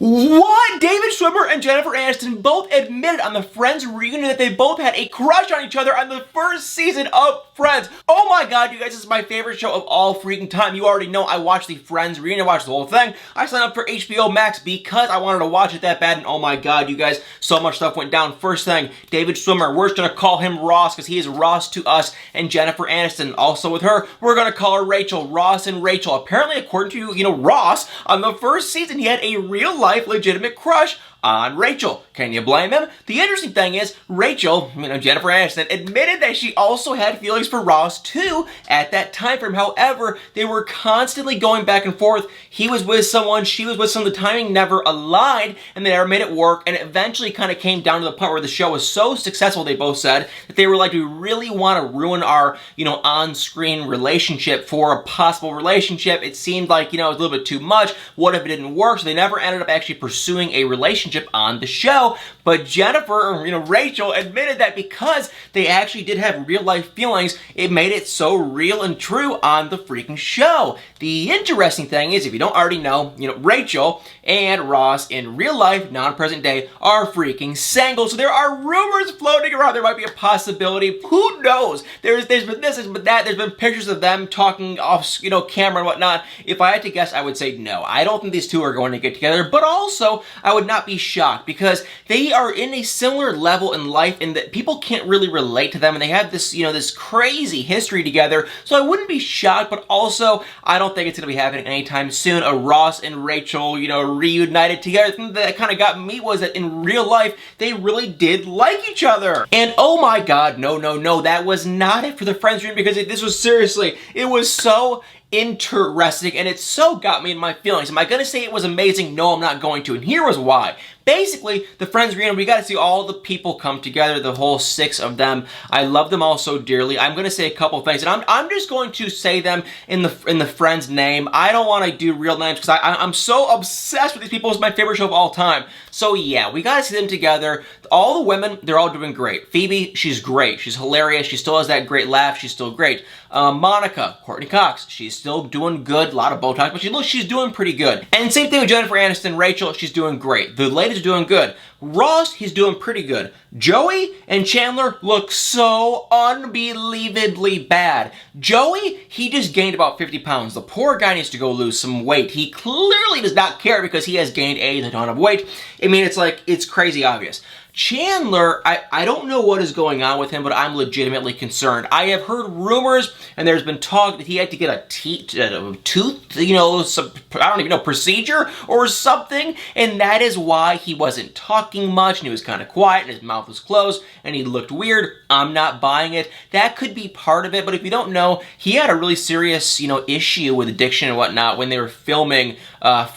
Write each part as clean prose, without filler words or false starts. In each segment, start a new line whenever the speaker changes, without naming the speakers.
What? David Schwimmer and Jennifer Aniston both admitted on the Friends reunion that they both had a crush on each other on the first season of Friends. Oh my god, you guys, this is my favorite show of all freaking time. You already know I watched the Friends reunion, I watched the whole thing. I signed up for HBO Max because I wanted to watch it that bad, and oh my god, you guys, so much stuff went down. First thing, David Schwimmer, we're just gonna call him Ross because he is Ross to us, and Jennifer Aniston, also with her, we're gonna call her Rachel. Ross and Rachel. Apparently, according to, Ross, on the first season, he had a real-life legitimate crush on Rachel. Can you blame him? The interesting thing is, Rachel, Jennifer Aniston, admitted that she also had feelings for Ross too at that time frame. However, they were constantly going back and forth. He was with someone, she was with someone. The timing never aligned, and they never made it work, and it eventually kind of came down to the point where the show was so successful, they both said, that they were like, we really want to ruin our, on-screen relationship for a possible relationship. It seemed like, it was a little bit too much. What if it didn't work? So they never ended up actually pursuing a relationship on the show, but Jennifer, Rachel, admitted that because they actually did have real-life feelings, it made it so real and true on the freaking show. The interesting thing is, if you don't already know, Rachel and Ross in real life, non-present day, are freaking single, so there are rumors floating around there might be a possibility. Who knows? There's been this, there's been that, there's been pictures of them talking off, camera and whatnot. If I had to guess, I would say no. I don't think these two are going to get together, but also, I would not be shocked because they are in a similar level in life in that people can't really relate to them, and they have this, this crazy history together, so I wouldn't be shocked, but also, I don't think it's going to be happening anytime soon. A Ross and Rachel, reunited together. The thing that kind of got me was that in real life, they really did like each other. And oh my god, no, that was not it for the Friends reunion, because this was seriously, it was so interesting, and it so got me in my feelings. Am I gonna say it was amazing? No, I'm not going to, and here was why. Basically, the Friends reunion, we got to see all the people come together, the whole 6 of them. I love them all so dearly. I'm going to say a couple things, and I'm just going to say them in the Friends name. I don't want to do real names because I'm so obsessed with these people. It's my favorite show of all time. So yeah, we got to see them together. All the women, they're all doing great. Phoebe, she's great. She's hilarious. She still has that great laugh. She's still great. Monica, Courtney Cox, she's still doing good. A lot of Botox, but she's doing pretty good. And same thing with Jennifer Aniston. Rachel, she's doing great. The ladies are doing good. Ross, he's doing pretty good. Joey and Chandler look so unbelievably bad. Joey, he just gained about 50 pounds. The poor guy needs to go lose some weight. He clearly does not care because he has gained a ton of weight. I mean, it's crazy obvious. Chandler, I don't know what is going on with him, but I'm legitimately concerned. I have heard rumors, and there's been talk that he had to get a tooth, I don't even know, procedure or something, and that is why he wasn't talking much, and he was kind of quiet, and his mouth was closed, and he looked weird. I'm not buying it. That could be part of it, but if you don't know, he had a really serious, issue with addiction and whatnot when they were filming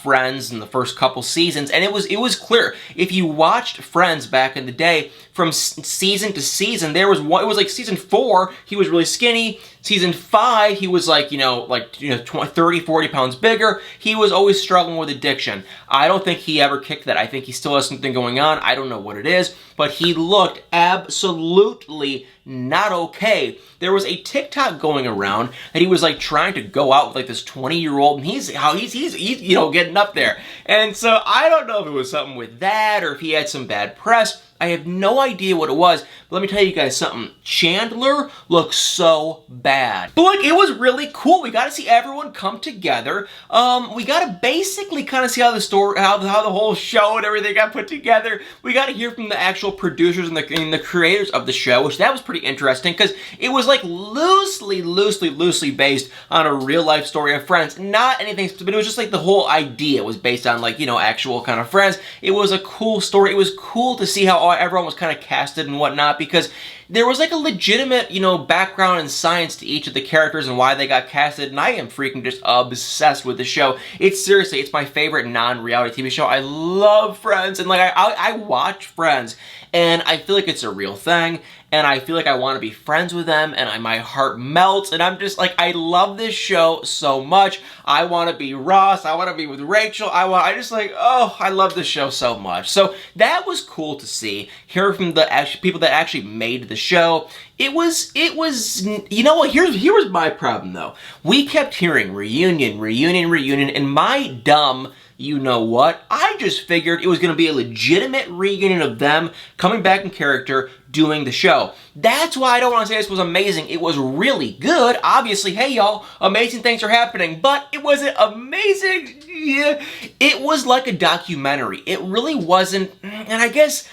Friends in the first couple seasons, and it was clear. If you watched Friends back in the day, from season to season, it was like season 4, he was really skinny. Season 5, he was like, 30, 40 pounds bigger. He was always struggling with addiction. I don't think he ever kicked that. I think he still has something going on. I don't know what it is, but he looked absolutely not okay. There was a TikTok going around that he was like trying to go out with like this 20-year-old, and he's getting up there. And so I don't know if it was something with that or if he had some bad press. I have no idea what it was, but let me tell you guys something. Chandler looks so bad. But like, it was really cool. We got to see everyone come together. We got to basically kind of see how the story, how the whole show and everything got put together. We got to hear from the actual producers and the creators of the show, which that was pretty interesting because it was like loosely based on a real life story of Friends. Not anything, but it was just like the whole idea was based on like, actual kind of Friends. It was a cool story. It was cool to see how everyone was kind of casted and whatnot because there was like a legitimate, background and science to each of the characters and why they got casted, and I am freaking just obsessed with the show. It's my favorite non-reality TV show. I love Friends, and like I watch Friends, and I feel like it's a real thing, and I feel like I want to be friends with them, and my heart melts, and I'm just like, I love this show so much. I want to be Ross. I want to be with Rachel. I love this show so much. So that was cool to see. Hear from the people that actually made the show. It was, you know what, here was my problem though. We kept hearing reunion, and my dumb you know what? I just figured it was going to be a legitimate reunion of them coming back in character doing the show. That's why I don't want to say this was amazing. It was really good. Obviously, hey y'all, amazing things are happening, but it wasn't amazing. Yeah, it was like a documentary. It really wasn't, and I guess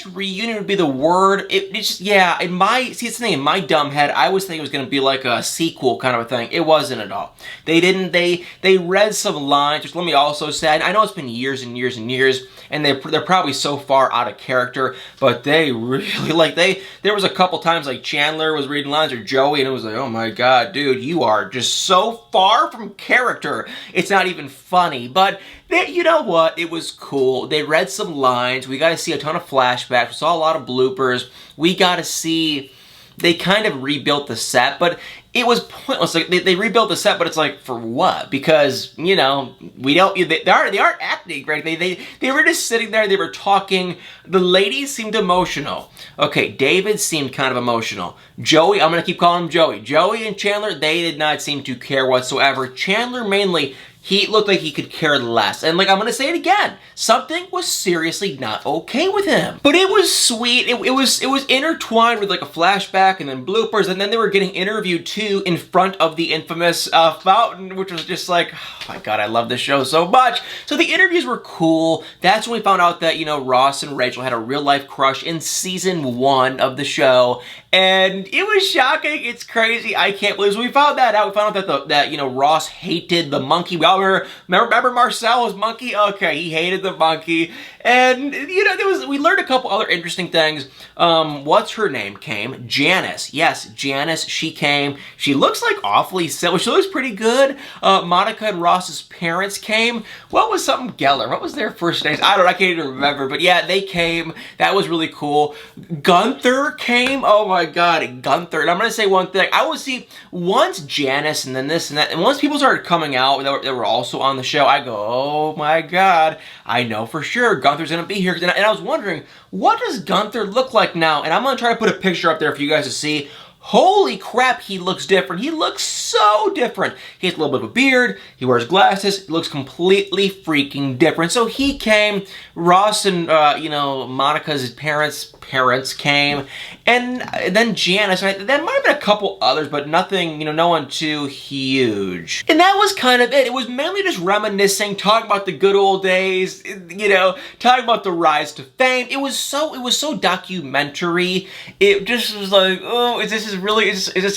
reunion would be the word. It's just, yeah, in my dumb head, I was thinking it was going to be like a sequel kind of a thing. It wasn't at all. They read some lines, which let me also say, I know it's been years and years and years, and they're probably so far out of character, but they really, like, there was a couple times, like, Chandler was reading lines, or Joey, and it was like, oh my god, dude, you are just so far from character. It's not even funny, but you know what? It was cool. They read some lines. We got to see a ton of flashbacks. We saw a lot of bloopers. We got to see... They kind of rebuilt the set, but it was pointless. Like, they rebuilt the set, but it's like, for what? Because, you know, they aren't acting, right? They were just sitting there, they were talking. The ladies seemed emotional. Okay, David seemed kind of emotional. Joey, I'm going to keep calling him Joey. Joey and Chandler, they did not seem to care whatsoever. Chandler mainly... He looked like he could care less. And like, I'm gonna say it again, something was seriously not okay with him. But it was sweet. It was intertwined with like a flashback and then bloopers, and then they were getting interviewed too in front of the infamous fountain, which was just like, oh my god, I love this show so much. So the interviews were cool. That's when we found out that, you know, Ross and Rachel had a real life crush in season 1 of the show. And it was shocking. It's crazy. I can't believe it. So we found that out. We found out that you know, Ross hated the monkey. We all remember Marcel's monkey? Okay, he hated the monkey. And, you know, we learned a couple other interesting things. What's her name came? Janice. Yes, Janice, she came. She looks like awfully silly. She looks pretty good. Monica and Ross's parents came. What was something Geller? What was their first names? I don't know. I can't even remember. But yeah, they came. That was really cool. Gunther came. Oh my god, Gunther. And I'm going to say one thing. I would see once Janice and then this and that. And once people started coming out that were also on the show, I go, oh my god. I know for sure Gunther's going to be here. And I was wondering, what does Gunther look like now? And I'm going to try to put a picture up there for you guys to see. Holy crap, he looks different. He looks so different. He has a little bit of a beard. He wears glasses. He looks completely freaking different. So he came. Ross and, you know, Monica's parents came. And then Janice. And there might have been a couple others, but nothing, you know, no one too huge. And that was kind of it. It was mainly just reminiscing, talking about the good old days, you know, talking about the rise to fame. It was so documentary. It just was like, oh, is this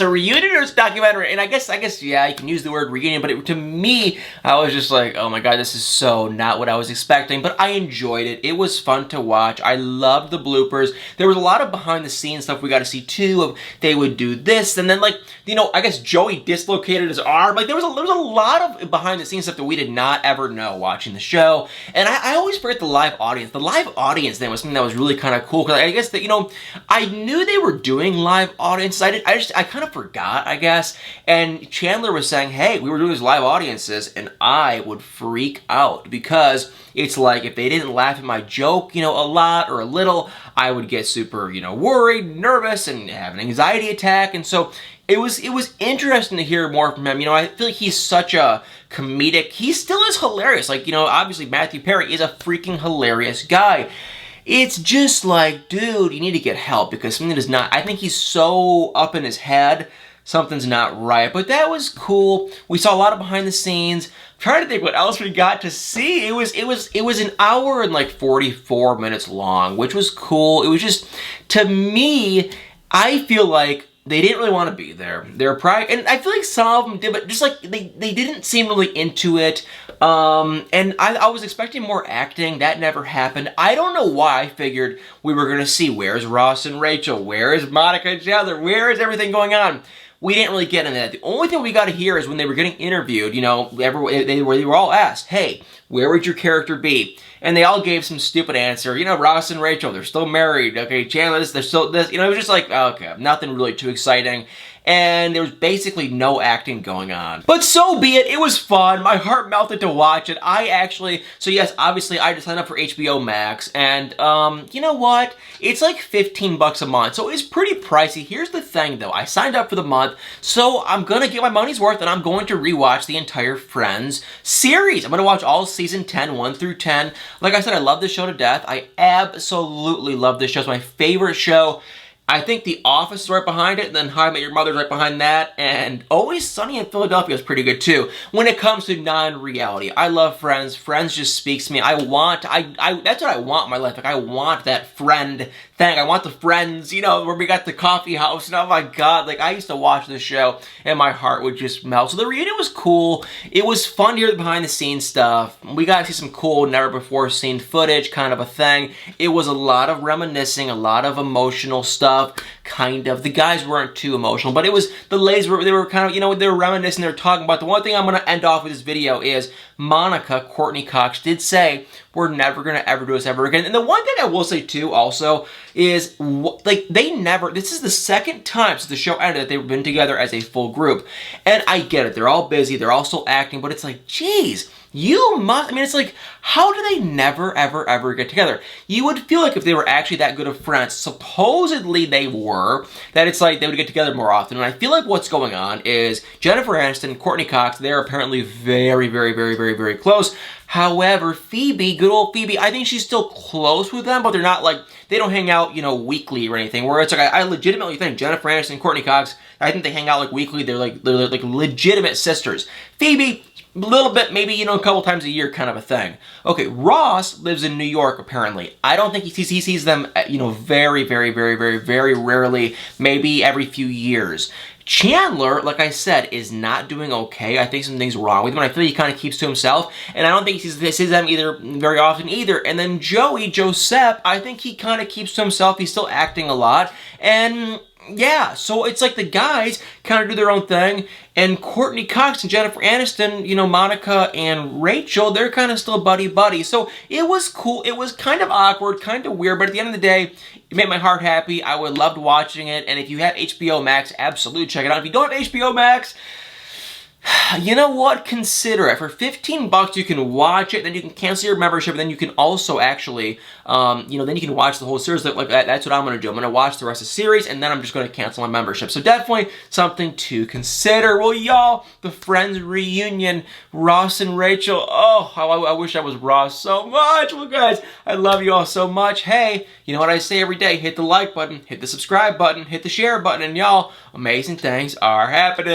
a reunion or is it a documentary? And I guess, yeah, you can use the word reunion, but to me, I was just like, oh my god, this is so not what I was expecting, but I enjoyed it. It was fun to watch. I loved the bloopers. There was a lot of behind the scenes stuff we got to see too, of they would do this, and then, like, you know, I guess Joey dislocated his arm. Like, there was a lot of behind the scenes stuff that we did not ever know watching the show. And I always forget the live audience. The live audience thing was something that was really kind of cool, because I guess that, you know, I knew they were doing live audiences. I kind of forgot, I guess. And Chandler was saying, hey, we were doing these live audiences, and I would freak out, because it's like, if they didn't laugh at my joke, you know, a lot or a little, I would get super, you know, worried, nervous, and have an anxiety attack. And so it was interesting to hear more from him. You know, I feel like he's such a comedic, he still is hilarious. Like, you know, obviously Matthew Perry is a freaking hilarious guy. It's just like, dude, you need to get help, because something is not, I think he's so up in his head, something's not right. But that was cool. We saw a lot of behind the scenes. I'm trying to think what else we got to see. It was an hour and like 44 minutes long, which was cool. It was just, to me, I feel like they didn't really want to be there. They're probably, and I feel like some of them did, but just like they didn't seem really into it. And I was expecting more acting. That never happened. I don't know why I figured we were gonna see, where's Ross and Rachel? Where is Monica and Chandler? Where is everything going on? We didn't really get into that. The only thing we got to hear is when they were getting interviewed, you know, they were all asked, hey, where would your character be? and they all gave some stupid answer. You know, Ross and Rachel, they're still married. Okay, Chandler, they're still this. You know, it was just like, okay, nothing really too exciting. And there was basically no acting going on. But so be it. It was fun. My heart melted to watch it. So yes, obviously I just signed up for HBO Max, and you know what? It's like 15 bucks a month, so it's pretty pricey. Here's the thing though, I signed up for the month, so I'm gonna get my money's worth, and I'm going to rewatch the entire Friends series. I'm gonna watch all season 10, 1 through 10. Like I said, I love this show to death. I absolutely love this show. It's my favorite show. I think The Office is right behind it, and then How I Met Your Mother is right behind that, and Always Sunny in Philadelphia is pretty good too. When it comes to non-reality, I love Friends. Friends just speaks to me. That's what I want in my life. Like, I want that friend thing. I want the Friends, you know, where we got the coffee house, and oh my god, like, I used to watch this show, and my heart would just melt. So the reunion was cool. It was fun to hear the behind-the-scenes stuff. We got to see some cool, never-before-seen footage kind of a thing. It was a lot of reminiscing, a lot of emotional stuff. Kind of. The guys weren't too emotional, but it was, the ladies were kind of, you know, they were reminiscing, they were talking about. The one thing I'm going to end off with this video is Monica, Courtney Cox, did say, we're never going to ever do this ever again. And the one thing I will say too also is, like, this is the second time since the show ended that they've been together as a full group. And I get it, they're all busy, they're all still acting, but it's like, geez, it's like, how do they never, ever, ever get together? You would feel like if they were actually that good of friends, supposedly they were, that it's like they would get together more often. And I feel like what's going on is Jennifer Aniston, Courtney Cox, they're apparently very, very, very, very, very close. However, Phoebe, good old Phoebe, I think she's still close with them, but they're not like, they don't hang out, you know, weekly or anything. Where it's like, I legitimately think Jennifer Aniston and Courtney Cox, I think they hang out like weekly. They're like legitimate sisters. Phoebe, a little bit, maybe, you know, a couple times a year kind of a thing. Okay, Ross lives in New York, apparently. I don't think he sees them, you know, very, very, very, very, very rarely, maybe every few years. Chandler, like I said, is not doing okay. I think something's wrong with him, and I feel he kind of keeps to himself, and I don't think he sees them either very often either. And then Joseph, I think he kind of keeps to himself. He's still acting a lot, and yeah, so it's like the guys kind of do their own thing, and Courtney Cox and Jennifer Aniston, you know, Monica and Rachel, they're kind of still buddy-buddy. So it was cool. It was kind of awkward, kind of weird, but at the end of the day, it made my heart happy. I would loved watching it, and if you have HBO Max, absolutely check it out. If you don't have HBO Max, you know what? Consider it. For 15 bucks, you can watch it, then you can cancel your membership, and then you can also actually, you know, then you can watch the whole series. Like that's what I'm going to do. I'm going to watch the rest of the series, and then I'm just going to cancel my membership. So definitely something to consider. Well, y'all, the Friends reunion, Ross and Rachel. Oh, how I wish I was Ross so much. Well, guys, I love you all so much. Hey, you know what I say every day? Hit the like button, hit the subscribe button, hit the share button, and y'all, amazing things are happening.